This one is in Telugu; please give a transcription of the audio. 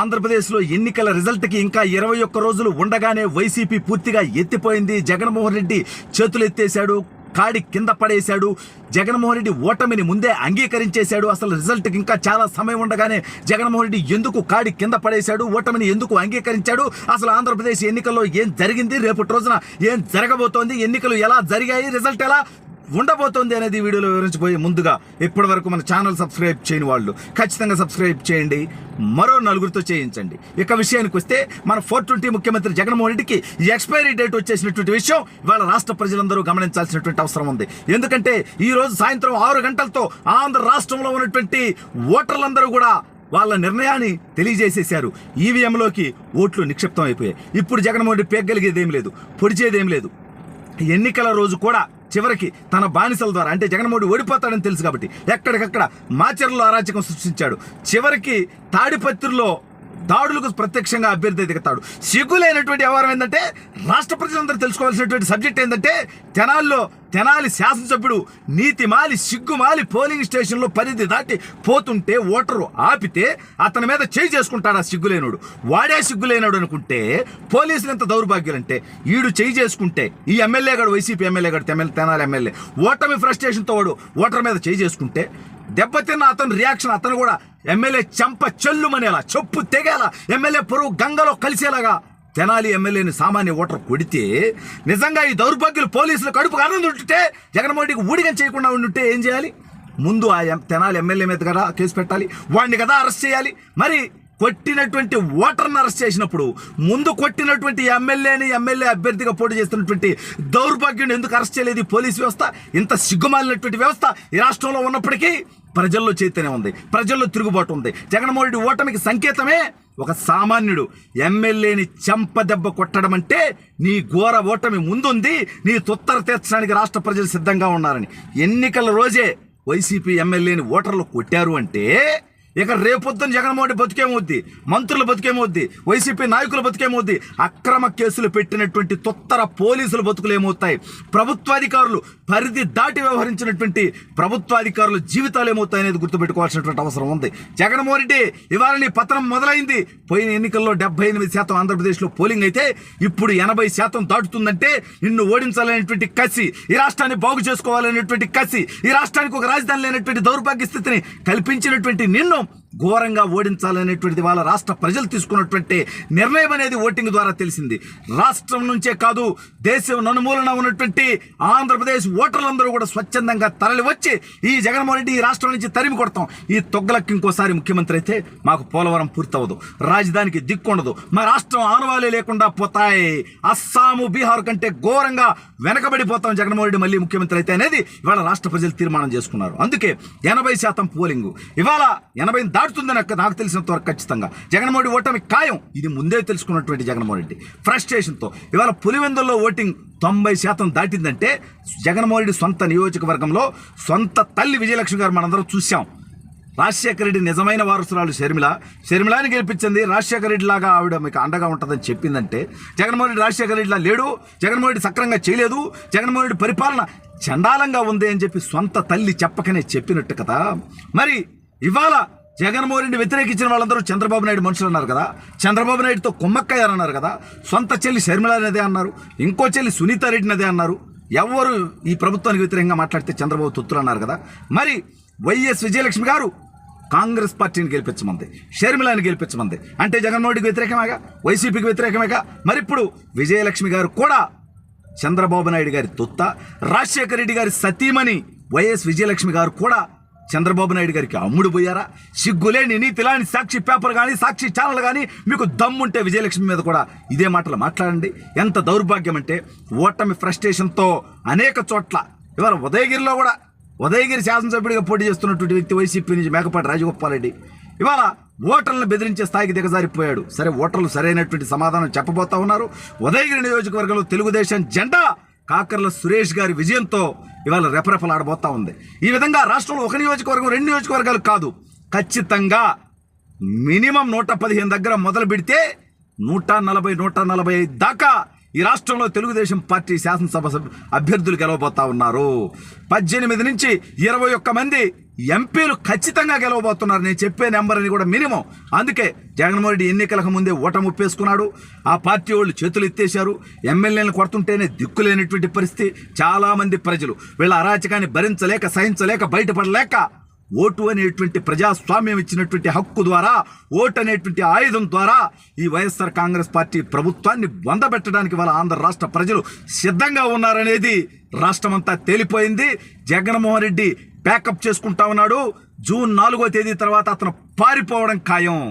ఆంధ్రప్రదేశ్లో ఎన్నికల రిజల్ట్కి ఇంకా 21 రోజులు ఉండగానే వైసీపీ పూర్తిగా ఎత్తిపోయింది. జగన్మోహన్ రెడ్డి చేతులు ఎత్తేశాడు, కాడి కింద పడేశాడు. జగన్మోహన్ రెడ్డి ఓటమిని ముందే అంగీకరించేశాడు. అసలు రిజల్ట్కి ఇంకా చాలా సమయం ఉండగానే జగన్మోహన్ రెడ్డి ఎందుకు కాడి కింద పడేశాడు, ఓటమిని ఎందుకు అంగీకరించాడు, అసలు ఆంధ్రప్రదేశ్ ఎన్నికల్లో ఏం జరిగింది, రేపటి రోజున ఏం జరగబోతోంది, ఎన్నికలు ఎలా జరిగాయి, రిజల్ట్ ఎలా ఉండబోతోంది అనేది వీడియోలో వివరించిపోయి ముందుగా ఇప్పటి వరకు మన ఛానల్ సబ్స్క్రైబ్ చేయని వాళ్ళు ఖచ్చితంగా సబ్స్క్రైబ్ చేయండి, మరో నలుగురితో చేయించండి. ఇక విషయానికి వస్తే మన 420 ముఖ్యమంత్రి జగన్మోహన్ రెడ్డికి ఎక్స్పైరీ డేట్ వచ్చేసినటువంటి విషయం ఇవాళ రాష్ట్ర ప్రజలందరూ గమనించాల్సినటువంటి అవసరం ఉంది. ఎందుకంటే ఈ రోజు సాయంత్రం 6 గంటలతో ఆంధ్ర రాష్ట్రంలో ఉన్నటువంటి ఓటర్లందరూ కూడా వాళ్ళ నిర్ణయాన్ని తెలియజేసేశారు. ఈవీఎంలోకి ఓట్లు నిక్షిప్తం అయిపోయాయి. ఇప్పుడు జగన్మోహన్ రెడ్డి పేగలిగేదేం లేదు, పొడిచేదేం లేదు. ఎన్నికల రోజు కూడా చివరికి తన బానిసల ద్వారా, అంటే జగన్మోహన్ రెడ్డి ఓడిపోతాడని తెలుసు కాబట్టి ఎక్కడికక్కడ మాచర్లలో అరాచకం సృష్టించాడు. చివరికి తాడిపత్రిలో దాడులకు ప్రత్యక్షంగా అభ్యర్థి దిగుతాడు. సిగ్గులేనటువంటి వ్యవహారం ఏంటంటే, రాష్ట్ర ప్రజలందరూ తెలుసుకోవాల్సినటువంటి సబ్జెక్ట్ ఏంటంటే, తెనాలి శాసనసభ్యుడు నీతిమాలి సిగ్గుమాలి పోలింగ్ స్టేషన్లో పరిధి దాటి పోతుంటే ఓటరు ఆపితే అతని మీద చేయి చేసుకుంటాడు ఆ సిగ్గులేనుడు. వాడే సిగ్గులేనాడు అనుకుంటే పోలీసులు ఎంత దౌర్భాగ్యులంటే, ఈడు చేయి చేసుకుంటే ఈ ఎమ్మెల్యే గారు, వైసీపీ ఎమ్మెల్యే గారు, తెనాలి ఎమ్మెల్యే ఓటమి ఫ్రస్ట్రేషన్తో వాడు ఓటర్ మీద చేయి చేసుకుంటే దెబ్బతిన్న అతను రియాక్షన్, అతను కూడా ఎమ్మెల్యే చెంప చెల్లుమనేలా, చెప్పు తెగేలా, ఎమ్మెల్యే పొరుగు గంగలో కలిసేలాగా తెనాలి ఎమ్మెల్యేని సామాన్య ఓటర్ కొడితే, నిజంగా ఈ దౌర్భాగ్యులు పోలీసులు కడుపుకు ఆనందం ఉంటుంటే, జగన్మోహన్ రెడ్డికి ఊడిగం చేయకుండా ఉంటుంటే ఏం చేయాలి? ముందు ఆ తెనాలి ఎమ్మెల్యే మీద కదా కేసు పెట్టాలి, వాడిని కదా అరెస్ట్ చేయాలి. మరి కొట్టినటువంటి ఓటర్ని అరెస్ట్ చేసినప్పుడు ముందు కొట్టినటువంటి ఎమ్మెల్యే అభ్యర్థిగా పోటీ చేస్తున్నటువంటి దౌర్భాగ్యుని ఎందుకు అరెస్ట్ చేయలేదు పోలీసు వ్యవస్థ? ఇంత సిగ్గుమాలినటువంటి వ్యవస్థ ఈ రాష్ట్రంలో ఉన్నప్పటికీ ప్రజల్లో చైతన్యం ఉంది, ప్రజల్లో తిరుగుబాటు ఉంది. జగన్మోహన్ రెడ్డి ఓటమికి సంకేతమే ఒక సామాన్యుడు ఎమ్మెల్యేని చెంపదెబ్బ కొట్టడం అంటే నీ ఘోర ఓటమి ముందుంది, నీ తొత్తర తీర్చడానికి రాష్ట్ర ప్రజలు సిద్ధంగా ఉన్నారని. ఎన్నికల రోజే వైసీపీ ఎమ్మెల్యేని ఓటర్లు కొట్టారు అంటే ఇక రేపొద్దున జగన్మోహన్ రెడ్డి బతికేమవుద్ది, మంత్రుల బతికేమవుద్ది, వైసీపీ నాయకుల బతికేమవుద్ది, అక్రమ కేసులు పెట్టినటువంటి తొత్తర పోలీసుల బతుకులు ఏమవుతాయి, ప్రభుత్వాధికారులు పరిధి దాటి వ్యవహరించినటువంటి ప్రభుత్వాధికారుల జీవితాలు ఏమవుతాయి అనేది గుర్తుపెట్టుకోవాల్సినటువంటి అవసరం ఉంది. జగన్మోహన్ రెడ్డి ఇవాళ నీ పతనం మొదలైంది. పోయిన ఎన్నికల్లో 78% ఆంధ్రప్రదేశ్లో పోలింగ్ అయితే ఇప్పుడు 80% దాటుతుందంటే నిన్ను ఓడించాలనేటువంటి కసి, ఈ రాష్ట్రాన్ని బాగు చేసుకోవాలనేటువంటి కసి, ఈ రాష్ట్రానికి ఒక రాజధాని లేనటువంటి దౌర్భాగ్య స్థితిని కల్పించినటువంటి నిన్ను ఘోరంగా ఓడించాలనేటువంటిది వాళ్ళ రాష్ట్ర ప్రజలు తీసుకున్నటువంటి నిర్ణయం అనేది ఓటింగ్ ద్వారా తెలిసింది. రాష్ట్రం నుంచే కాదు, దేశం నలుమూలన ఉన్నటువంటి ఆంధ్రప్రదేశ్ ఓటర్లందరూ కూడా స్వచ్ఛందంగా తరలి వచ్చి ఈ జగన్మోహన్ రెడ్డి ఈ రాష్ట్రం నుంచి తరిమి కొడతాం, ఈ తొగ్గలకి ఇంకోసారి ముఖ్యమంత్రి అయితే మాకు పోలవరం పూర్తవదు, రాజధానికి దిక్కుండదు, మా రాష్ట్రం ఆనవాలే లేకుండా పోతాయి, అస్సాము బీహార్ కంటే ఘోరంగా వెనకబడిపోతాం జగన్మోహన్ రెడ్డి మళ్ళీ ముఖ్యమంత్రి అయితే అనేది ఇవాళ రాష్ట్ర ప్రజలు తీర్మానం చేసుకున్నారు. అందుకే 80% పోలింగు ఇవాళ 80 దాటుతుందని నాకు తెలిసినంత వరకు ఖచ్చితంగా జగన్మోహన్ రెడ్డి ఓటమి ఖాయం. ఇది ముందే తెలుసుకున్నటువంటి జగన్మోహన్ రెడ్డి ఫ్రస్ట్రేషన్తో ఇవాళ పులివెందుల్లో ఓటింగ్ 90% దాటిందంటే జగన్మోహన్ రెడ్డి సొంత నియోజకవర్గంలో సొంత తల్లి విజయలక్ష్మి గారు మనందరం చూసాం. రాజశేఖర రెడ్డి నిజమైన వారసురాలు షర్మిలాని గెలిపించింది. రాజశేఖర రెడ్డి లాగా ఆవిడ మీకు అండగా ఉంటుందని చెప్పిందంటే జగన్మోహన్ రెడ్డి రాజశేఖర రెడ్డిలా లేడు, జగన్మోహన్ రెడ్డి సక్రంగా చేయలేదు, జగన్మోహన్ రెడ్డి పరిపాలన చండాలంగా ఉంది అని చెప్పి సొంత తల్లి చెప్పకనే చెప్పినట్టు కదా. మరి ఇవాళ జగన్మోహన్ రెడ్డి వ్యతిరేకించిన వాళ్ళందరూ చంద్రబాబు నాయుడు మనుషులు అన్నారు కదా, చంద్రబాబు నాయుడుతో కుమ్మక్కయ్యారన్నారు కదా, సొంత చెల్లి షర్మిల అనేదే అన్నారు, ఇంకో చెల్లి సునీతారెడ్డిని అదే అన్నారు. ఎవరు ఈ ప్రభుత్వానికి వ్యతిరేకంగా మాట్లాడితే చంద్రబాబు తొత్తులు అన్నారు కదా. మరి వైఎస్ విజయలక్ష్మి గారు కాంగ్రెస్ పార్టీని గెలిపించమంది, షర్మిలాని గెలిపించమంది, అంటే జగన్మోహన్ రెడ్డికి వ్యతిరేకమేగా, వైసీపీకి వ్యతిరేకమేగా. మరి ఇప్పుడు విజయలక్ష్మి గారు కూడా చంద్రబాబు నాయుడు గారి తొత్త, రాజశేఖర రెడ్డి గారి సతీమణి వైఎస్ విజయలక్ష్మి గారు కూడా చంద్రబాబు నాయుడు గారికి అమ్ముడు పోయారా? సిగ్గులేని నీతిలాని సాక్షి పేపర్ కానీ సాక్షి ఛానల్ కానీ మీకు దమ్ముంటే విజయలక్ష్మి మీద కూడా ఇదే మాటలు మాట్లాడండి. ఎంత దౌర్భాగ్యం అంటే ఓటమి ఫ్రస్ట్రేషన్తో అనేక చోట్ల ఇవాళ ఉదయగిరి శాసనసభ్యుడిగా పోటీ చేస్తున్నటువంటి వ్యక్తి వైసీపీ నుంచి మేకపాటి రాజగోపాల్ రెడ్డి ఇవాళ ఓటర్లను బెదిరించే స్థాయికి దిగజారిపోయాడు. సరే, ఓటర్లు సరైనటువంటి సమాధానం చెప్పబోతా ఉన్నారు. ఉదయగిరి నియోజకవర్గంలో తెలుగుదేశం జెండా కాకర్ల సురేష్ గారి విజయంతో ఇవాళ రెపరెపలాడబోతా ఉంది. ఈ విధంగా రాష్ట్రంలో ఒక నియోజకవర్గం 2 నియోజకవర్గాలు కాదు, ఖచ్చితంగా మినిమం 115 దగ్గర మొదలు పెడితే 140 దాకా ఈ రాష్ట్రంలో తెలుగుదేశం పార్టీ శాసనసభ అభ్యర్థులు గెలవబోతా ఉన్నారు. 18 నుంచి 21 మంది ఎంపీలు ఖచ్చితంగా గెలవబోతున్నారు. నేను చెప్పే నెంబర్ అని కూడా మినిమం. అందుకే జగన్మోహన్ రెడ్డి ఎన్నికలకు ముందే ఓటమి ఒప్పేసుకున్నాడు. ఆ పార్టీ వాళ్ళు చేతులు ఎత్తేశారు. ఎమ్మెల్యేలను కొడుతుంటేనే దిక్కులేనటువంటి పరిస్థితి. చాలామంది ప్రజలు వీళ్ళ అరాచకాన్ని భరించలేక సహించలేక బయటపడలేక ఓటు అనేటువంటి ప్రజాస్వామ్యం ఇచ్చినటువంటి హక్కు ద్వారా, ఓటు అనేటువంటి ఆయుధం ద్వారా ఈ వైఎస్ఆర్ కాంగ్రెస్ పార్టీ ప్రభుత్వాన్ని బొందబెట్టడానికి వాళ్ళ ఆంధ్ర రాష్ట్ర ప్రజలు సిద్ధంగా ఉన్నారనేది రాష్ట్రమంతా తేలిపోయింది. జగన్మోహన్ రెడ్డి ప్యాకప్ చేసుకుంటా ఉన్నాడు. జూన్ 4వ తేదీ తర్వాత అతను పారిపోవడం ఖాయం.